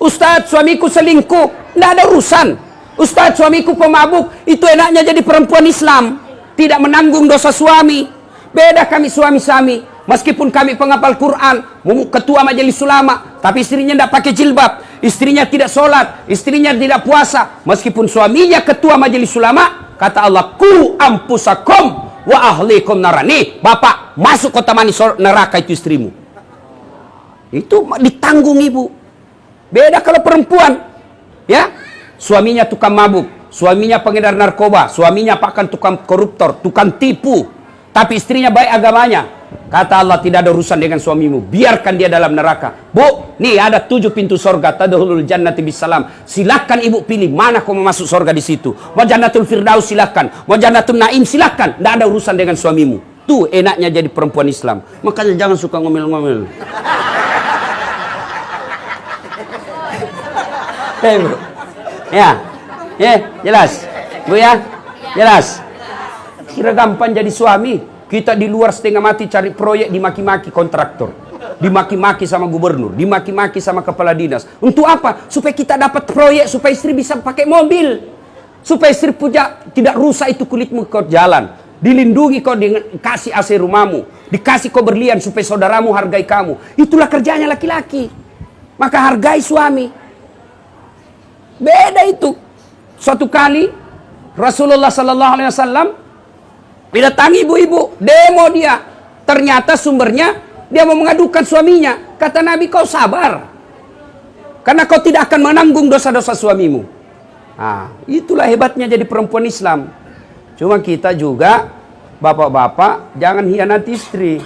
Ustadz, suamiku selingkuh. Nggak ada urusan. Ustadz, suamiku pemabuk. Itu enaknya jadi perempuan Islam. Tidak menanggung dosa suami. Beda kami suami-suami. Meskipun kami penghafal Quran, ketua majelis ulama, tapi istrinya tidak pakai jilbab. Istrinya tidak sholat. Istrinya tidak puasa. Meskipun suaminya ketua majelis ulama, kata Allah, ku ampusakum wa ahlikum narani. Bapak, masuk kota mani neraka itu istrimu. Itu ditanggung ibu. Beda kalau perempuan, ya, suaminya tukang mabuk, suaminya pengedar narkoba, suaminya bahkan tukang koruptor, tukang tipu, tapi istrinya baik agamanya. Kata Allah, tidak ada urusan dengan suamimu, biarkan dia dalam neraka. Bu, nih ada 7 pintu sorga, tadkhulul jannati bisalam. Silakan ibu pilih mana kau mau masuk sorga di situ. Mau jannatul firdaus silakan, mau jannatul naim silakan. Tidak ada urusan dengan suamimu. Tuh enaknya jadi perempuan Islam. Makanya jangan suka ngomel-ngomel. Bu. Ya, jelas, Bu ya, jelas. Kira gampang jadi suami. Kita di luar setengah mati cari proyek, dimaki-maki kontraktor, dimaki-maki sama gubernur, dimaki-maki sama kepala dinas. Untuk apa? Supaya kita dapat proyek, supaya istri bisa pakai mobil, supaya istri punya tidak rusak itu kulitmu kau jalan, dilindungi kau dikasih AC rumahmu, dikasih kau berlian supaya saudaramu hargai kamu. Itulah kerjanya laki-laki. Maka hargai suami. Beda itu. Suatu kali Rasulullah sallallahu alaihi wasallam didatangi ibu-ibu, demo dia. Ternyata sumbernya dia mau mengadukan suaminya. Kata Nabi, kau sabar, karena kau tidak akan menanggung dosa-dosa suamimu. Nah, itulah hebatnya jadi perempuan Islam. Cuma kita juga, bapak-bapak, jangan hianati istri.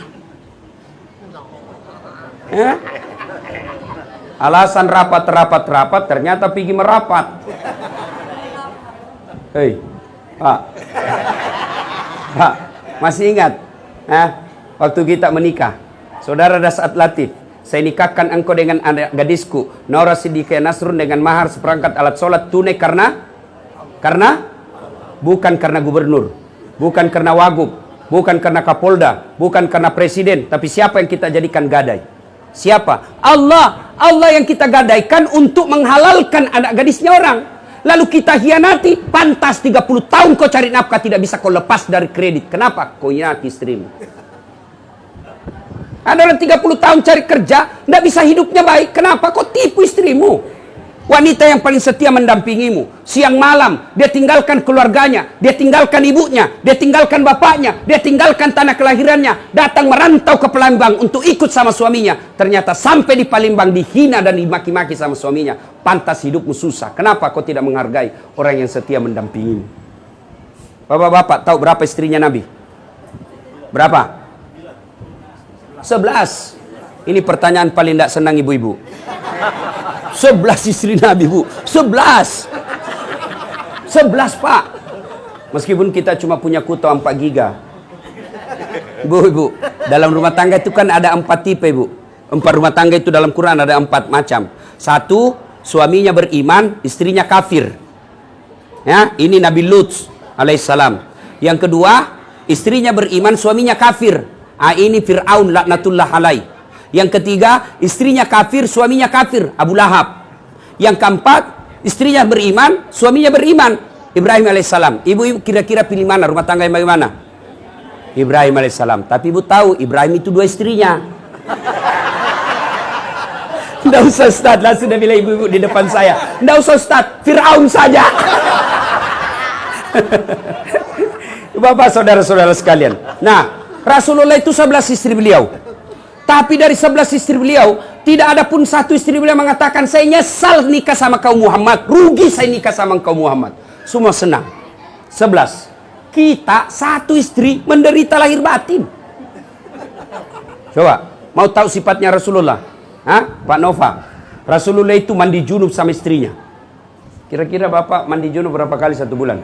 Alasan rapat, ternyata pergi merapat. Hei, Pak, masih ingat? Waktu kita menikah, saudara Dasat Latif, saya nikahkan engkau dengan anak gadisku, Nora Siddiqah Nasrun, dengan mahar seperangkat alat sholat tunai karena bukan karena gubernur, bukan karena wagub, bukan karena kapolda, bukan karena presiden, tapi siapa yang kita jadikan gadai? Siapa? Allah. Allah yang kita gadaikan untuk menghalalkan anak gadisnya orang. Lalu kita hianati. Pantas 30 tahun kau cari nafkah, tidak bisa kau lepas dari kredit. Kenapa? Kau hianati istrimu. Ada orang 30 tahun cari kerja, tidak bisa hidupnya baik. Kenapa? Kau tipu istrimu. Wanita yang paling setia mendampingimu. Siang malam, dia tinggalkan keluarganya, dia tinggalkan ibunya, dia tinggalkan bapaknya, dia tinggalkan tanah kelahirannya, datang merantau ke Palembang untuk ikut sama suaminya. Ternyata sampai di Palembang dihina dan dimaki-maki sama suaminya. Pantas hidupmu susah. Kenapa kau tidak menghargai orang yang setia mendampingimu? Bapak-bapak tahu berapa istrinya Nabi? Berapa? 11. Ini pertanyaan paling tidak senang ibu-ibu. 11 istri Nabi, Bu. 11, Pak. Meskipun kita cuma punya kuota 4 giga. Bu, dalam rumah tangga itu kan ada 4 tipe, Bu. 4 rumah tangga itu dalam Quran ada 4 macam. 1, suaminya beriman, istrinya kafir. Ya, ini Nabi Lut alaihissalam. Yang kedua, istrinya beriman, suaminya kafir. Ini Fir'aun laknatullah alaih. Yang ketiga, istrinya kafir, suaminya kafir, Abu Lahab. Yang keempat, istrinya beriman, suaminya beriman, Ibrahim alaihissalam. Ibu kira-kira pilih mana? Rumah tangga yang bagaimana? Ibrahim alaihissalam. Tapi ibu tahu, Ibrahim itu 2 istrinya. Tidak usah Ustaz, lah sudah bilang ibu-ibu di depan saya. Tidak usah Ustaz, Fir'aun saja. Bapak, saudara-saudara sekalian. Nah, Rasulullah itu 11 istri beliau. Tapi dari 11 istri beliau, tidak ada pun satu istri beliau mengatakan, saya nyesal nikah sama kaum Muhammad, rugi saya nikah sama kaum Muhammad. Semua senang. 11. Kita 1 istri menderita lahir batin. Coba, mau tahu sifatnya Rasulullah? Pak Nova? Rasulullah itu mandi junub sama istrinya. Kira-kira Bapak mandi junub berapa kali 1 bulan?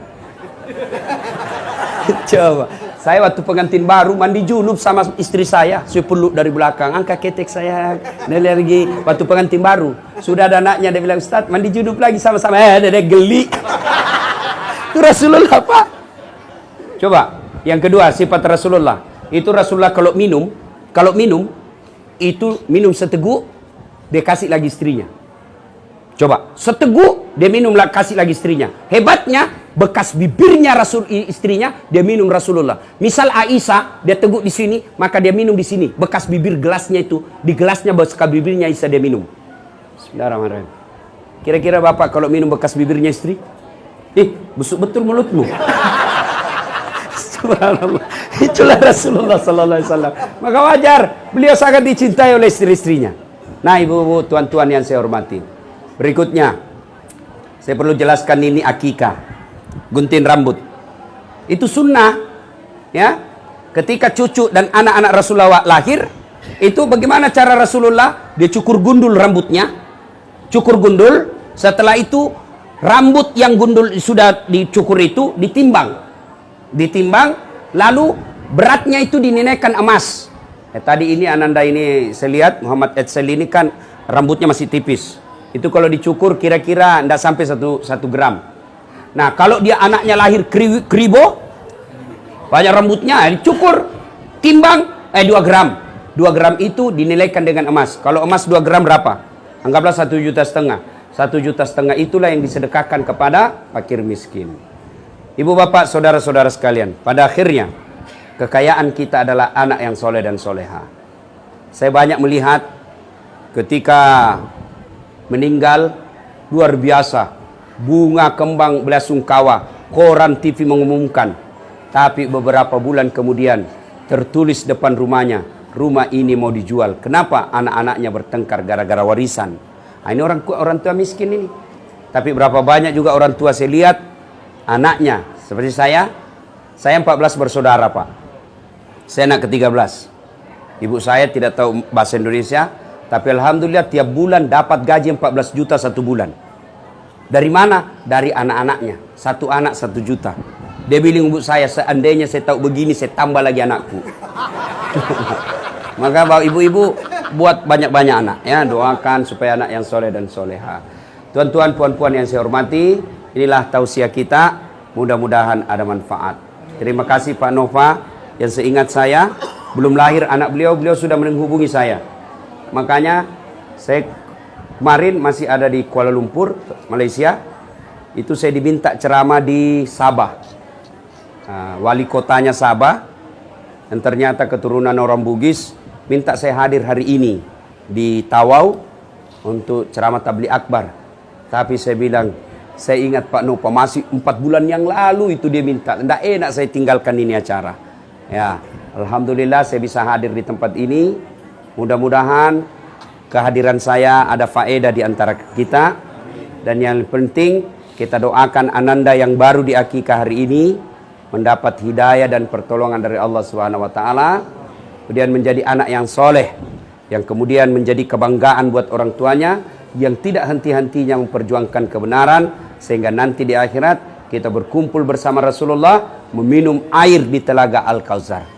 Coba. Saya waktu pengantin baru mandi junub sama istri saya. Saya peluk dari belakang. Angkat ketek saya. Lagi waktu pengantin baru. Sudah ada anaknya, dia bilang, Ustaz mandi junub lagi sama-sama. Dia geli. Itu Rasulullah, Pak. Coba. Yang kedua, sifat Rasulullah. Itu Rasulullah kalau minum, itu minum seteguk, dia kasih lagi istrinya. Coba, seteguk dia minum kasih lagi istrinya. Hebatnya, bekas bibirnya istrinya dia minum Rasulullah. Misal Aisyah dia teguk di sini, maka dia minum di sini. Bekas bibir gelasnya itu, di gelasnya bekas bibirnya Aisyah dia minum. Bismillahirrahmanirrahim. Kira-kira Bapak kalau minum bekas bibirnya istri? Busuk betul mulutmu. Subhanallah. Itulah Rasulullah sallallahu alaihi wasallam. Maka wajar beliau sangat dicintai oleh istri-istrinya. Nah, ibu-ibu, tuan-tuan yang saya hormati. Berikutnya, saya perlu jelaskan ini akikah, gunting rambut. Itu sunnah, ya. Ketika cucu dan anak-anak Rasulullah lahir, itu bagaimana cara Rasulullah? Dia cukur gundul rambutnya, cukur gundul. Setelah itu rambut yang gundul sudah dicukur itu ditimbang, lalu beratnya itu dinilaikan emas. Tadi ini Ananda ini saya lihat Muhammad Edsel ini kan rambutnya masih tipis. Itu kalau dicukur kira-kira tidak sampai 1 gram. Nah, kalau dia anaknya lahir kribo, banyak rambutnya, dicukur, timbang, 2 gram. 2 gram itu dinilaikan dengan emas. Kalau emas 2 gram berapa? Anggaplah 1,5 juta. 1,5 juta itulah yang disedekahkan kepada fakir miskin. Ibu bapak, saudara-saudara sekalian, pada akhirnya kekayaan kita adalah anak yang soleh dan soleha. Saya banyak melihat ketika meninggal, luar biasa, bunga kembang belasungkawa, koran TV mengumumkan. Tapi beberapa bulan kemudian tertulis depan rumahnya, rumah ini mau dijual. Kenapa? Anak-anaknya bertengkar gara-gara warisan. Nah, ini orang tua miskin ini. Tapi berapa banyak juga orang tua saya lihat anaknya seperti saya 14 bersaudara, Pak. Saya anak ke-13. Ibu saya tidak tahu bahasa Indonesia, tapi alhamdulillah tiap bulan dapat gaji 14 juta 1 bulan. Dari mana? Dari anak-anaknya. 1 anak 1 juta. Dia bilang ibu saya, seandainya saya tahu begini, saya tambah lagi anakku. Maka bapak ibu-ibu buat banyak-banyak anak, ya, doakan supaya anak yang soleh dan soleha. Tuan-tuan, puan-puan yang saya hormati, inilah tausiah kita. Mudah-mudahan ada manfaat. Terima kasih Pak Nova yang seingat saya belum lahir anak beliau sudah menghubungi saya. Makanya saya kemarin masih ada di Kuala Lumpur, Malaysia. Itu saya diminta ceramah di Sabah. Wali kotanya Sabah, dan ternyata keturunan orang Bugis, minta saya hadir hari ini di Tawau untuk ceramah tabligh akbar. Tapi saya bilang, saya ingat Pak Nova masih 4 bulan yang lalu itu dia minta. Tidak enak saya tinggalkan ini acara. Ya, alhamdulillah saya bisa hadir di tempat ini. Mudah-mudahan kehadiran saya ada faedah di antara kita. Dan yang penting kita doakan Ananda yang baru di akikah hari ini mendapat hidayah dan pertolongan dari Allah Subhanahu wa taala. Kemudian menjadi anak yang soleh, yang kemudian menjadi kebanggaan buat orang tuanya, yang tidak henti-hentinya memperjuangkan kebenaran, sehingga nanti di akhirat kita berkumpul bersama Rasulullah meminum air di telaga Al-Kautsar.